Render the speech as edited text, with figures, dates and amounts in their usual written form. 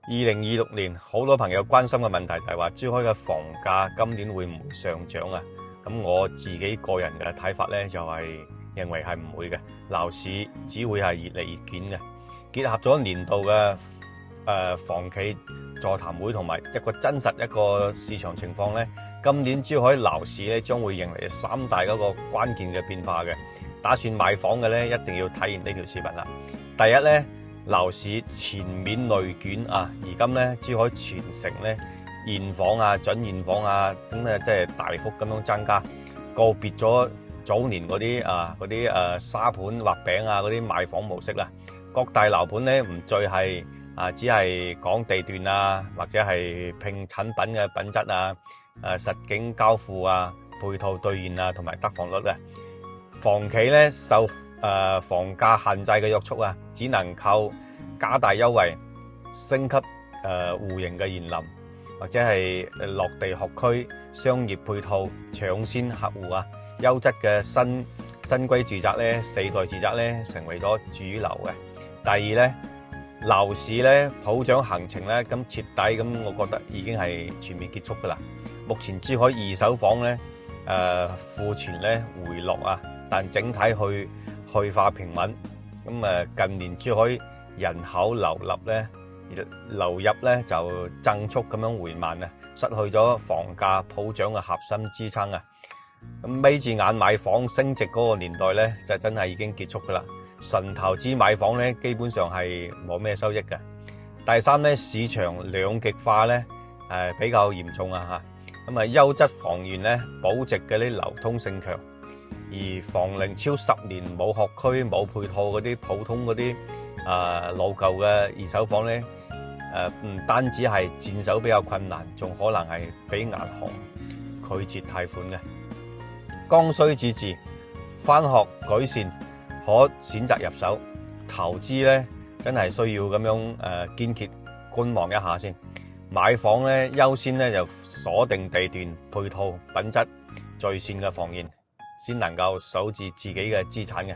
2026年好多朋友關心嘅問題就係話珠海嘅房價今年會唔會上漲啊？咁我自己個人嘅睇法呢，就係認為係唔會嘅，樓市只會係越嚟越捲嘅。結合咗年度嘅房企座談會同埋一個真實一個市場情況呢，今年珠海樓市呢將會迎嚟3大嗰個關鍵嘅變化嘅。打算買房嘅呢，一定要睇完呢條視頻啦。第一呢，樓市全面內捲啊！而今咧，珠海全城咧現房啊、準現房啊，咁咧即係大幅咁樣增加，告別咗早年嗰啲沙盤畫餅啊嗰啲買房模式啦。各大樓盤咧唔再係只係講地段啊，或者係拼產品嘅品質啊、實景交付啊、配套兌現啊，同埋得房率嘅。房企咧受房價限制嘅約束啊，只能靠加大優惠、升級戶型嘅園林，或者係落地學區、商業配套搶先客戶啊，優質嘅新規住宅咧、4代住宅咧成為咗主流嘅。第二咧，樓市咧普漲行情咧咁徹底咁，我覺得已經係全面結束噶啦。目前珠海二手房咧庫存咧回落啊，但整體去化平穩。咁近年珠海人口流入咧就增速咁樣緩慢啊，失去咗房價普漲嘅核心支撐啊。咁眯住眼買房升值嗰個年代咧，就真係已經結束噶啦。純投資買房咧，基本上係冇咩收益嘅。第三咧，市場兩極化咧比較嚴重啊嚇。咁優質房源咧保值嘅啲流通性強。而房齡超10年冇學區冇配套嗰啲普通嗰啲老舊嘅二手房咧，唔單止係佔手比較困難，仲可能係俾銀行拒絕貸款嘅。剛需自治，返學改善可選擇入手，投資咧真係需要咁樣堅決觀望一下先。買房咧優先咧就鎖定地段、配套、品質最善嘅房源，先能夠守住自己嘅資產嘅。